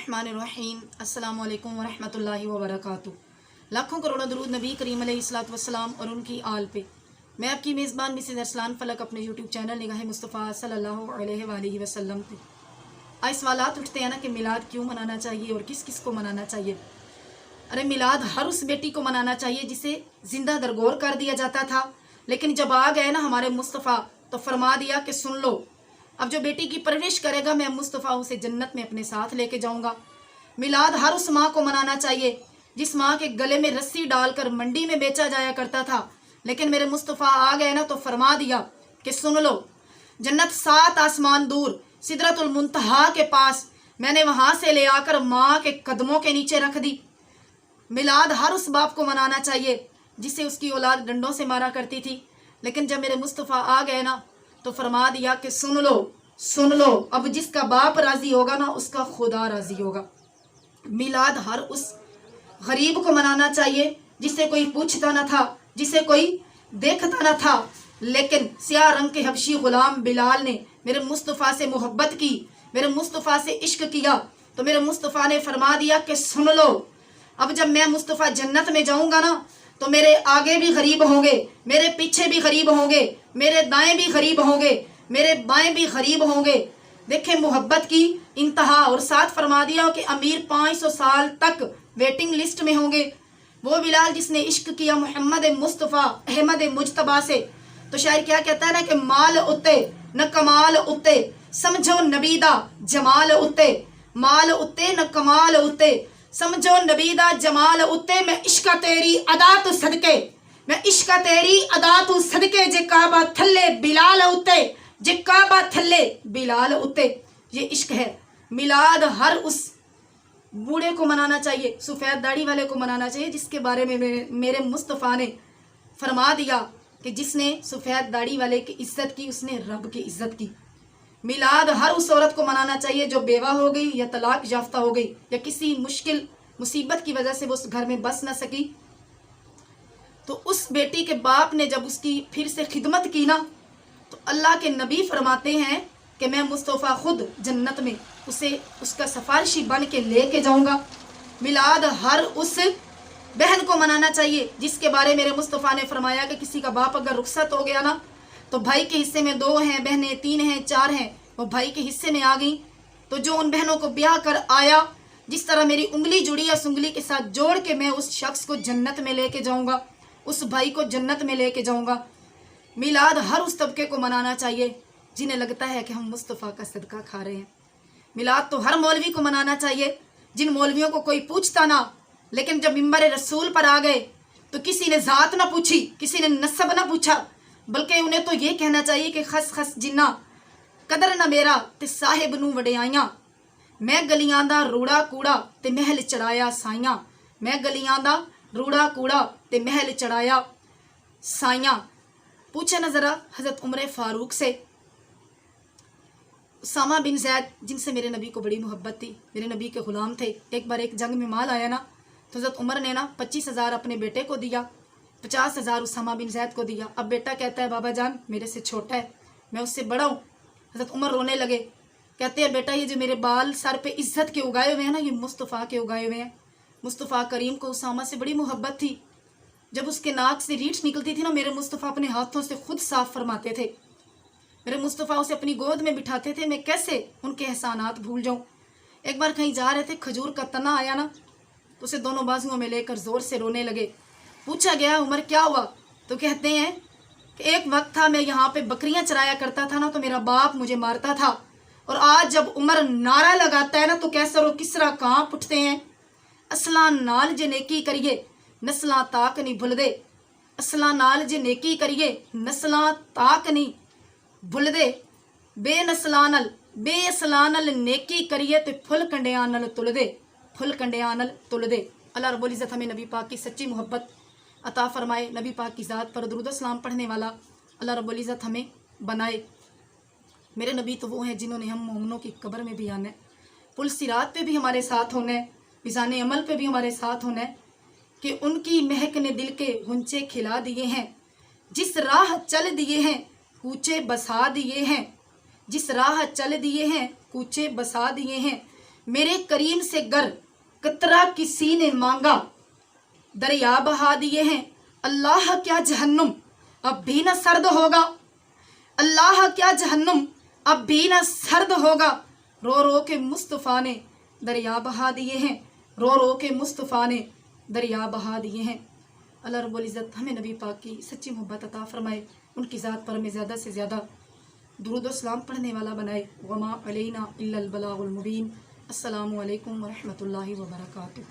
बिस्मिल्लाहिर्रहमानिर्रहीम। अस्सलामु अलैकुम वरहमतुल्लाहि वबरकातुहू। लाखों करोड़ों दरूद नबी करीम अलैहिस्सलातु वस्सलाम और उनकी आल पे। मैं आपकी मेज़बान मिसेस अरसलान फलक अपने यूट्यूब चैनल निगाह मुस्तफ़ा सल्लल्लाहु अलैहि वसल्लम पे। आज सवालात उठते हैं ना कि मिलाद क्यों मनाना चाहिए और किस किस को मनाना चाहिए। अरे मिलाद हर उस बेटी को मनाना चाहिए जिसे ज़िंदा दरगोर कर दिया जाता था, लेकिन जब आ गए ना हमारे मुस्तफ़ा तो फरमा दिया कि सुन लो, अब जो बेटी की परवरिश करेगा मैं मुस्तफ़ा उसे जन्नत में अपने साथ लेके जाऊंगा। मिलाद हर उस माँ को मनाना चाहिए जिस माँ के गले में रस्सी डालकर मंडी में बेचा जाया करता था, लेकिन मेरे मुस्तफ़ा आ गए ना तो फरमा दिया कि सुन लो, जन्नत 7 आसमान दूर सिदरतुल मुंतहा के पास मैंने वहाँ से ले आकर माँ के कदमों के नीचे रख दी। मिलाद हर उस बाप को मनाना चाहिए जिसे उसकी औलाद डंडों से मारा करती थी, लेकिन जब मेरे मुस्तफ़ा आ गए ना तो फरमा दिया कि सुन लो, अब जिसका बाप राजी होगा ना उसका खुदा राजी होगा। मिलाद हर उस गरीब को मनाना चाहिए जिसे कोई पूछता ना था, जिसे कोई देखता ना था, लेकिन स्याह रंग के हबशी गुलाम बिलाल ने मेरे मुस्तफ़ा से मोहब्बत की, मेरे मुस्तफ़ा से इश्क किया, तो मेरे मुस्तफ़ा ने फरमा दिया कि सुन लो, अब जब मैं मुस्तफ़ा जन्नत में जाऊंगा ना तो मेरे आगे भी गरीब होंगे, मेरे पीछे भी गरीब होंगे, मेरे दाएं भी गरीब होंगे, मेरे बाएं भी गरीब होंगे। देखें मोहब्बत की इंतहा। और साथ फरमा दिया कि अमीर 500 साल तक वेटिंग लिस्ट में होंगे। वो बिलाल जिसने इश्क किया मोहम्मद मुस्तफ़ा अहमद मुजतबा से। तो शायर क्या कहता है ना कि माल उत्ते न कमाल उत्ते समझो नबीदा जमाल उत्ते, माल उत्ते न कमाल उत्ते समझो नबीदा जमाल उत्ते, मैं इश्का तेरी अदा तू सदके, मैं इश्का तेरी अदा तू सदके, जे काबा थल्ले बिलाल उत्ते, जे काबा थल्ले बिलाल उत्ते। ये इश्क है। मिलाद हर उस बूढ़े को मनाना चाहिए, सफ़ेद दाढ़ी वाले को मनाना चाहिए जिसके बारे में मेरे मुस्तफ़ा ने फरमा दिया कि जिसने सफ़ेद दाढ़ी वाले की इज्जत की उसने रब की इज्जत की। मिलाद हर उस औरत को मनाना चाहिए जो बेवा हो गई या तलाक याफ्ता हो गई या किसी मुश्किल मुसीबत की वजह से वो उस घर में बस न सकी, तो उस बेटी के बाप ने जब उसकी फिर से खिदमत की ना तो अल्लाह के नबी फरमाते हैं कि मैं मुस्तफ़ा खुद जन्नत में उसे उसका सिफारिशी बन के लेके जाऊंगा। मिलाद हर उस बहन को मनाना चाहिए जिसके बारे मेरे मुस्तफ़ा ने फरमाया कि किसी का बाप अगर रुखसत हो गया ना तो भाई के हिस्से में 2 हैं बहनें, 3 हैं, 4 हैं, वो भाई के हिस्से में आ गई। तो जो उन बहनों को ब्याह कर आया, जिस तरह मेरी उंगली जुड़ी या उंगली के साथ जोड़ के मैं उस शख्स को जन्नत में लेके जाऊंगा, उस भाई को जन्नत में लेके जाऊंगा। मिलाद हर उस तबके को मनाना चाहिए जिन्हें लगता है कि हम मुस्तफ़ा का सदका खा रहे हैं। मिलाद तो हर मौलवी को मनाना चाहिए जिन मौलवियों को कोई पूछता ना, लेकिन जब मिंबर रसूल पर आ गए तो किसी ने ज़ात ना पूछी, किसी ने नस्ब ना पूछा, बल्कि उन्हें तो ये कहना चाहिए कि खस खस जिन्ना कदर ना मेरा ते साहिब नू वडियाइयां, मैं गलियां दा रूड़ा कूड़ा ते महल चढ़ाया साइयां, मैं गलियां दा रूड़ा कूड़ा ते महल चढ़ाया साइयां। पूछा ना ज़रा हज़रत उमर फ़ारूक से, उसामा बिन ज़ैद जिनसे मेरे नबी को बड़ी मोहब्बत थी, मेरे नबी के ग़ुलाम थे। एक बार एक जंग में माल आया ना तो हज़रत उमर ने ना 25,000 अपने बेटे को दिया, 50,000 उसामा बिन ज़ैद को दिया। अब बेटा कहता है बाबा जान मेरे से छोटा है, मैं उससे बड़ा हूँ। हज़रत उमर रोने लगे, कहते हैं बेटा ये जो मेरे बाल सर पे इज्जत के उगाए हुए हैं ना ये मुस्तफ़ा के उगाए हुए हैं। मुस्तफ़ा करीम को उसामा से बड़ी मोहब्बत थी। जब उसके नाक से रीठ निकलती थी ना मेरे मुस्तफ़ा अपने हाथों से खुद साफ फरमाते थे। मेरे मुस्तफ़ा उसे अपनी गोद में बिठाते थे, मैं कैसे उनके एहसानात भूल जाऊँ। एक बार कहीं जा रहे थे, खजूर का तना आया ना तो उसे दोनों बाजुओं में लेकर ज़ोर से रोने लगे। पूछा गया उमर क्या हुआ, तो कहते हैं कि एक वक्त था मैं यहाँ पे बकरियां चराया करता था ना तो मेरा बाप मुझे मारता था, और आज जब उमर नारा लगाता है ना तो कैसर और किसरा कांप उठते हैं। असला नाल जे नेकी करिए नस्लां ताक नहीं भुल दे, असला नाल जे नेकी करिए नस्लां ताक नहीं भुल दे, बेअसलां नल नेकी करिए तो फुल कंडियां नल तुल दे, फुल कंडियां नल तुल दे। अल्लाह रब्बुल इज़्ज़त हमें नबी पाक की सच्ची मोहब्बत अता फरमाए, नबी पाक की ज़ात पर दुरूद सलाम पढ़ने वाला अल्लाह रब्बुल इज़्ज़त हमें बनाए। मेरे नबी तो वो हैं जिन्होंने हम मोमिनों की कब्र में भी आना है, पुल सिरात पे भी हमारे साथ होना है, मिज़ान अमल पे भी हमारे साथ होना है कि उनकी महक ने दिल के गुंचे खिला दिए हैं, जिस राह चल दिए हैं कूचे बसा दिए हैं, जिस राह चल दिए हैं कूचे बसा दिए हैं, میرے کریم سے گر قطرہ کسی نے مانگا دریا بہا دیے ہیں، اللہ کیا جہنم اب بھی نہ سرد ہوگا، اللہ کیا جہنم اب بھی نہ سرد ہوگا، رو رو کے مصطفیٰ نے دریا بہا دیے ہیں، رو رو کے مصطفیٰ نے دریا بہا دیے ہیں۔ اللہ رب العزت ہمیں نبی پاک کی سچی محبت عطا فرمائے، ان کی ذات پر ہمیں زیادہ سے زیادہ درود و سلام پڑھنے والا بنائے۔ وما علینا الا البلاغ المبین۔ السلام علیکم ورحمۃ اللہ وبرکاتہ۔